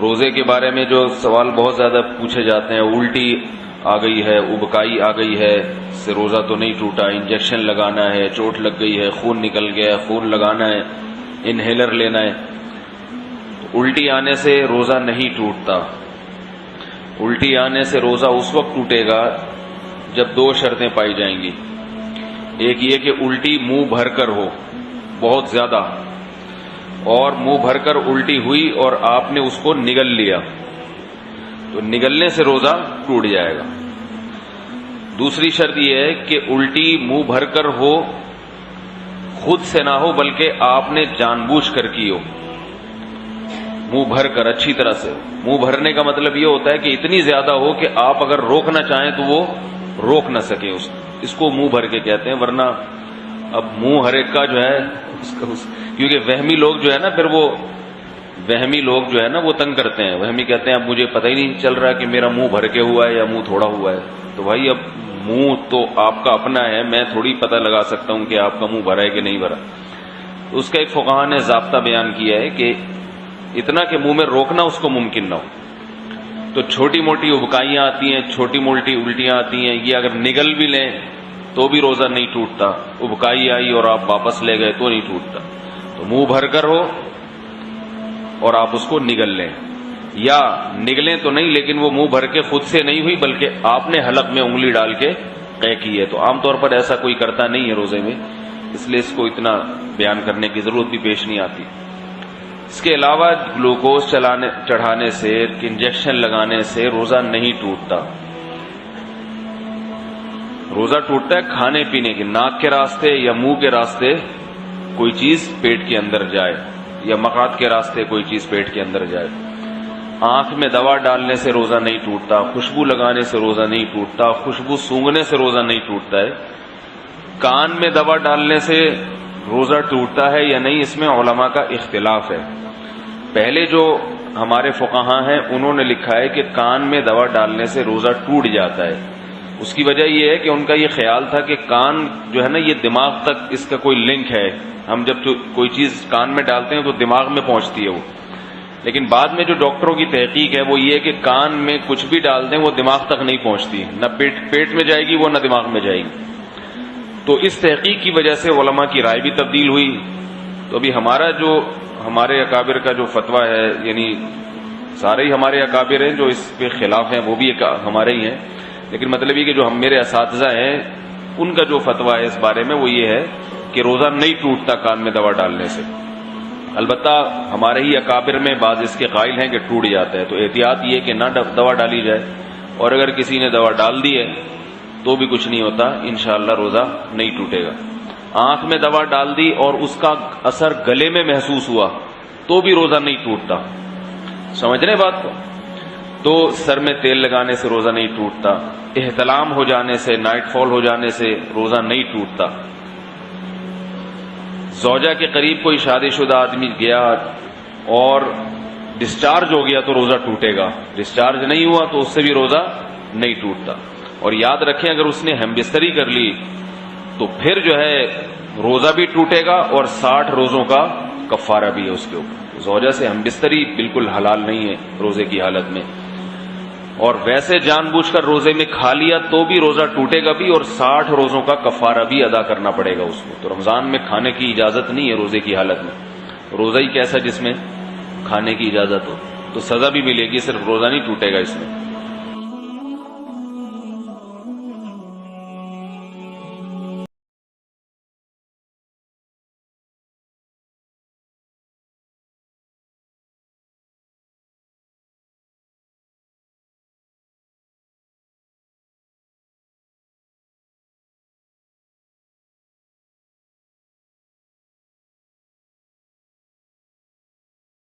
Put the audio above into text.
روزے کے بارے میں جو سوال بہت زیادہ پوچھے جاتے ہیں، الٹی آ گئی ہے، ابکائی آ گئی ہے، اس سے روزہ تو نہیں ٹوٹا، انجیکشن لگانا ہے، چوٹ لگ گئی ہے، خون نکل گیا ہے، خون لگانا ہے، انہیلر لینا ہے. تو الٹی آنے سے روزہ نہیں ٹوٹتا. الٹی آنے سے روزہ اس وقت ٹوٹے گا جب دو شرطیں پائی جائیں گی. ایک یہ کہ الٹی منہ بھر کر ہو بہت زیادہ، اور منہ بھر کر الٹی ہوئی اور آپ نے اس کو نگل لیا تو نگلنے سے روزہ ٹوٹ جائے گا. دوسری شرط یہ ہے کہ الٹی منہ بھر کر ہو، خود سے نہ ہو بلکہ آپ نے جان بوجھ کر کی ہو. منہ بھر کر اچھی طرح سے. منہ بھرنے کا مطلب یہ ہوتا ہے کہ اتنی زیادہ ہو کہ آپ اگر روکنا چاہیں تو وہ روک نہ سکیں. اس کو منہ بھر کے کہتے ہیں. ورنہ اب منہ ہر ایک کا جو ہے کیونکہ وہمی لوگ جو ہے نا، پھر وہ وہمی لوگ جو ہے نا وہ تنگ کرتے ہیں. وہمی کہتے ہیں اب مجھے پتہ ہی نہیں چل رہا کہ میرا منہ بھر کے ہوا ہے یا منہ تھوڑا ہوا ہے. تو بھائی اب منہ تو آپ کا اپنا ہے، میں تھوڑی پتہ لگا سکتا ہوں کہ آپ کا منہ بھرا ہے کہ نہیں بھرا. اس کا ایک فقہا نے ضابطہ بیان کیا ہے کہ اتنا کہ منہ میں روکنا اس کو ممکن نہ ہو. تو چھوٹی موٹی ابکائیاں آتی ہیں، چھوٹی موٹی الٹیاں آتی ہیں، یہ اگر نگل بھی لیں تو بھی روزہ نہیں ٹوٹتا. ابکائی آئی اور آپ واپس لے گئے تو نہیں ٹوٹتا. تو منہ بھر کر ہو اور آپ اس کو نگل لیں، یا نگلیں تو نہیں لیکن وہ منہ بھر کے خود سے نہیں ہوئی بلکہ آپ نے حلق میں انگلی ڈال کے قے کی ہے. تو عام طور پر ایسا کوئی کرتا نہیں ہے روزے میں، اس لیے اس کو اتنا بیان کرنے کی ضرورت بھی پیش نہیں آتی. اس کے علاوہ گلوکوز چڑھانے سے، انجیکشن لگانے سے روزہ نہیں ٹوٹتا. روزہ ٹوٹتا ہے کھانے پینے کے، ناک کے راستے یا منہ کے راستے کوئی چیز پیٹ کے اندر جائے، یا مقعد کے راستے کوئی چیز پیٹ کے اندر جائے. آنکھ میں دوا ڈالنے سے روزہ نہیں ٹوٹتا، خوشبو لگانے سے روزہ نہیں ٹوٹتا، خوشبو سونگھنے سے روزہ نہیں ٹوٹتا ہے. کان میں دوا ڈالنے سے روزہ ٹوٹتا ہے یا نہیں، اس میں علماء کا اختلاف ہے. پہلے جو ہمارے فقہاء ہیں انہوں نے لکھا ہے کہ کان میں دوا ڈالنے سے روزہ ٹوٹ جاتا ہے. اس کی وجہ یہ ہے کہ ان کا یہ خیال تھا کہ کان جو ہے نا یہ دماغ تک اس کا کوئی لنک ہے. ہم جب کوئی چیز کان میں ڈالتے ہیں تو دماغ میں پہنچتی ہے وہ. لیکن بعد میں جو ڈاکٹروں کی تحقیق ہے وہ یہ کہ کان میں کچھ بھی ڈال دیں وہ دماغ تک نہیں پہنچتی، نہ پیٹ میں جائے گی وہ، نہ دماغ میں جائے گی. تو اس تحقیق کی وجہ سے علماء کی رائے بھی تبدیل ہوئی. تو ابھی ہمارے اکابر کا جو فتویٰ ہے، یعنی سارے ہی ہمارے اکابر ہیں جو اس پہ خلاف ہیں، وہ بھی ہمارے ہی ہیں، لیکن مطلب یہ کہ جو میرے اساتذہ ہیں ان کا جو فتویٰ ہے اس بارے میں وہ یہ ہے کہ روزہ نہیں ٹوٹتا کان میں دوا ڈالنے سے. البتہ ہمارے ہی اکابر میں بعض اس کے قائل ہیں کہ ٹوٹ جاتا ہے. تو احتیاط یہ کہ نہ دوا ڈالی جائے، اور اگر کسی نے دوا ڈال دی ہے تو بھی کچھ نہیں ہوتا، انشاءاللہ روزہ نہیں ٹوٹے گا. آنکھ میں دوا ڈال دی اور اس کا اثر گلے میں محسوس ہوا تو بھی روزہ نہیں ٹوٹتا. سمجھ رہے بات کو؟ تو سر میں تیل لگانے سے روزہ نہیں ٹوٹتا. احتلام ہو جانے سے، نائٹ فال ہو جانے سے روزہ نہیں ٹوٹتا. زوجہ کے قریب کوئی شادی شدہ آدمی گیا اور ڈسچارج ہو گیا تو روزہ ٹوٹے گا، ڈسچارج نہیں ہوا تو اس سے بھی روزہ نہیں ٹوٹتا. اور یاد رکھیں اگر اس نے ہم بستری کر لی تو پھر جو ہے روزہ بھی ٹوٹے گا اور 60 روزوں کا کفارہ بھی ہے اس کے اوپر. زوجہ سے ہم بستری بالکل حلال نہیں ہے روزے کی حالت میں. اور ویسے جان بوجھ کر روزے میں کھا لیا تو بھی روزہ ٹوٹے گا بھی، اور 60 روزوں کا کفارہ بھی ادا کرنا پڑے گا اس کو. تو رمضان میں کھانے کی اجازت نہیں ہے روزے کی حالت میں. روزہ ہی کیسا جس میں کھانے کی اجازت ہو، تو سزا بھی ملے گی، صرف روزہ نہیں ٹوٹے گا اس میں.